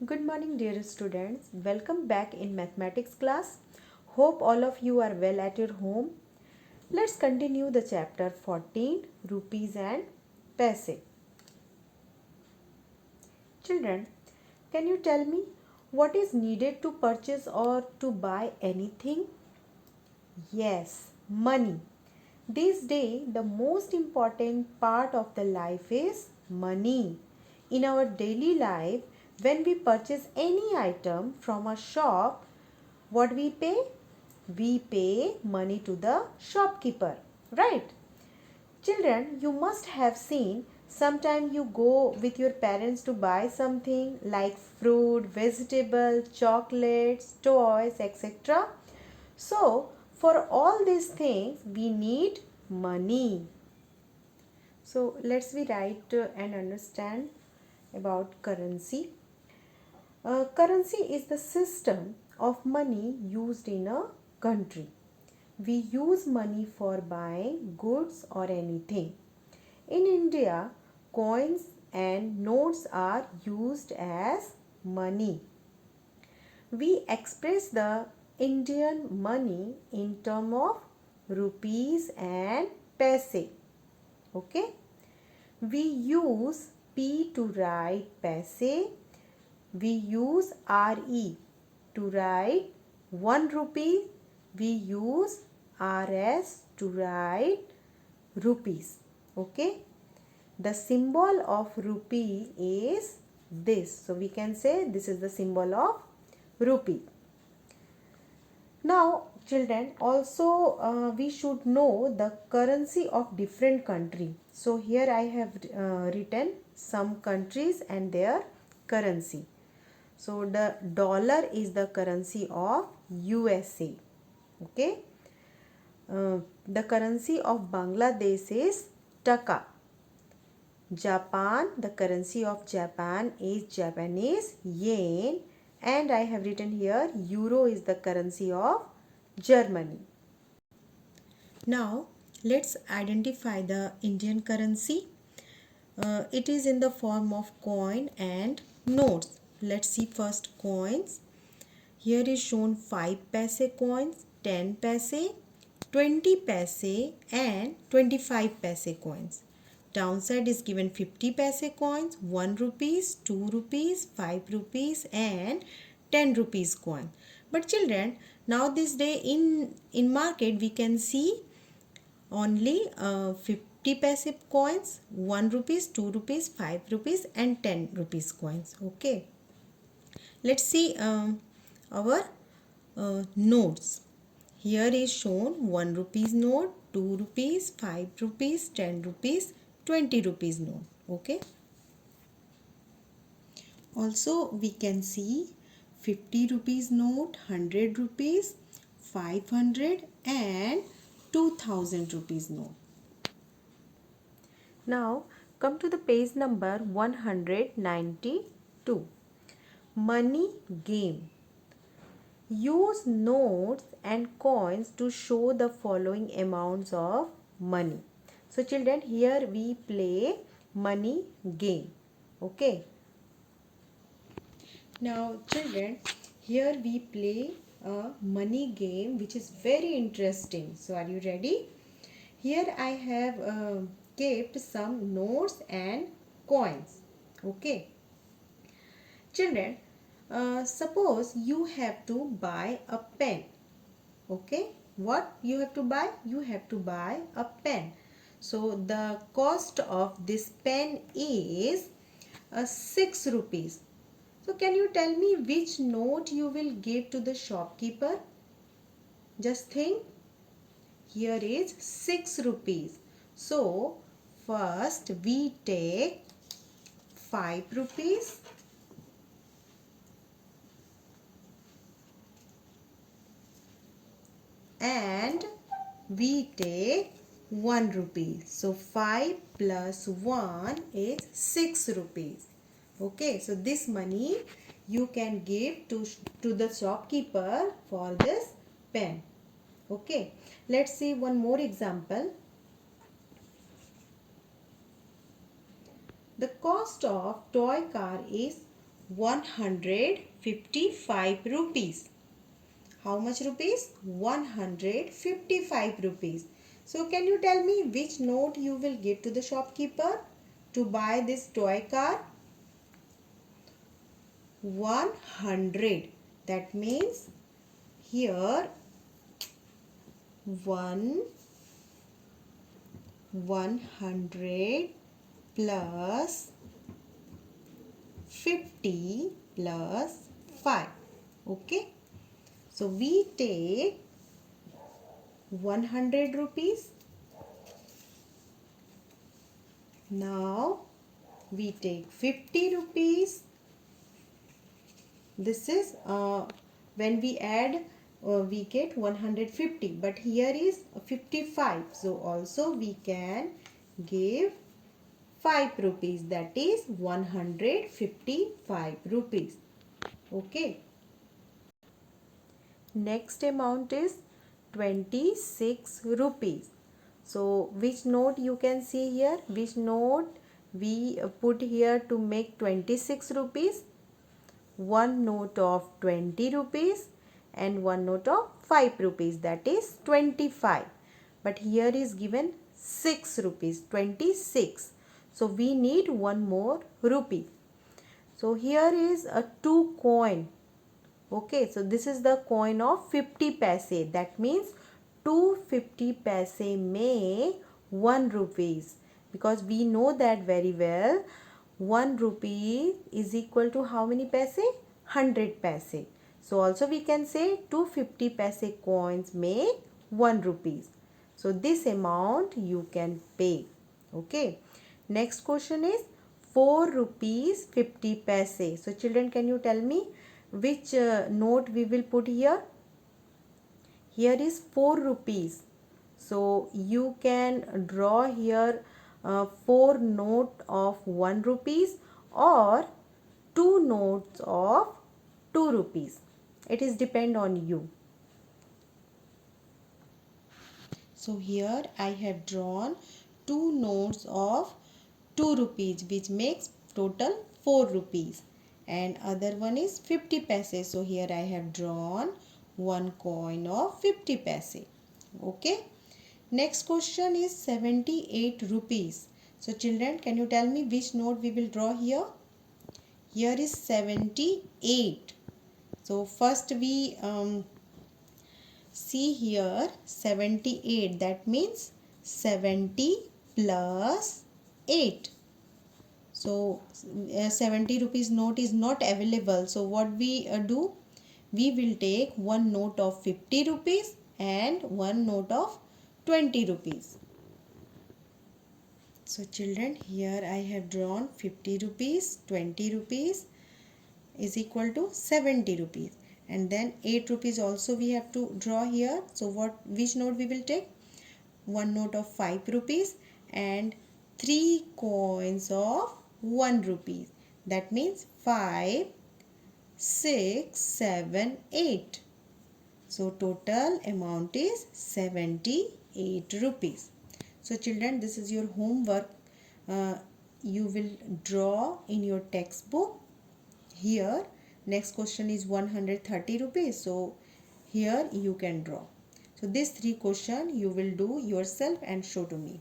Good morning, dear students. Welcome back in mathematics class. Hope all of you are well at your home. Let's continue the chapter 14, rupees and paise. Children, can you tell me what is needed to purchase or to buy anything? Yes, money. This day, the most important part of the life is money. In our daily life, when we purchase any item from a shop, what we pay? We pay money to the shopkeeper, right? Children, you must have seen sometime you go with your parents to buy something like fruit, vegetable, chocolates, toys, etc. So, for all these things, we need money. So, let's we write and understand about currency. Currency is the system of money used in a country. We use money for buying goods or anything. In India, coins and notes are used as money. We express the Indian money in terms of rupees and paise. Okay? We use P to write paise. We use RE to write 1 rupee. We use RS to write rupees. Okay? The symbol of rupee is this. So we can say this is the symbol of rupee. Now children, also we should know the currency of different country. So here I have written some countries and their currency. So the dollar is the currency of USA. Okay. The currency of Bangladesh is taka. Japan, the currency of Japan is Japanese yen, and I have written here euro is the currency of Germany. Now let's identify the Indian currency. It is in the form of coin and notes. Let's see first coins. Here is shown 5 paise coins, 10 paise, 20 paise and 25 paise coins. Downside is given 50 paise coins, 1 rupees, 2 rupees, 5 rupees and 10 rupees coin. But children, now this day in market we can see only 50 paise coins, 1 rupees, 2 rupees, 5 rupees and 10 rupees coins. Okay. Let's see our notes. Here is shown 1 rupees note, 2 rupees, 5 rupees, 10 rupees, 20 rupees note. Okay. Also we can see 50 rupees note, 100 rupees, 500 and 2000 rupees note. Now come to the page number 192. Money game. Use notes and coins to show the following amounts of money. So children, here we play money game. Okay. Now children, here we play a money game which is very interesting. So are you ready? Here I have kept some notes and coins. Okay. Children, suppose you have to buy a pen. Okay. What you have to buy? You have to buy a pen. So the cost of this pen is 6 rupees. So can you tell me which note you will give to the shopkeeper? Just think. Here is 6 rupees. So first we take 5 rupees. And we take 1 rupee. So 5 plus 1 is 6 rupees. Okay, so this money you can give to the shopkeeper for this pen. Okay, let's see one more example. The cost of toy car is 155 rupees. How much rupees? 155 rupees. So can you tell me which note you will give to the shopkeeper to buy this toy car? 100. That means here 100 plus 50 plus 5. Okay. So we take 100 rupees. Now we take 50 rupees. This is when we add we get 150, but here is 55. So also we can give 5 rupees, that is 155 rupees. Okay. Next amount is 26 rupees. So which note you can see here? Which note we put here to make 26 rupees? One note of 20 rupees and one note of 5 rupees, that is 25. But here is given 6 rupees, 26. So we need one more rupee. So here is a 2 coin. Okay, so this is the coin of 50 paise. That means 250 paise make 1 rupees. Because we know that very well. 1 rupee is equal to how many paise? 100 paise. So also we can say 250 paise coins make 1 rupees. So this amount you can pay. Okay. Next question is 4 rupees 50 paise. So children, can you tell me which note we will put here? Here is 4 rupees. So you can draw here 4 note of 1 rupees or 2 notes of 2 rupees. It is depend on you. So here I have drawn 2 notes of 2 rupees, which makes total 4 rupees. And other one is 50 paise. So here I have drawn one coin of 50 paise. Okay. Next question is 78 rupees. So children, can you tell me which note we will draw here? Here is 78. So first we see here 78. That means 70 plus 8. So 70 rupees note is not available. So what we do? We will take one note of 50 rupees and one note of 20 rupees. So children, here I have drawn 50 rupees, 20 rupees is equal to 70 rupees. And then 8 rupees also we have to draw here. So which note we will take? One note of 5 rupees and 3 coins of 1 rupees. That means 5, 6, 7, 8. So total amount is 78 rupees. So children, this is your homework. You will draw in your textbook. Here next question is 130 rupees. So here you can draw. So these 3 questions you will do yourself and show to me.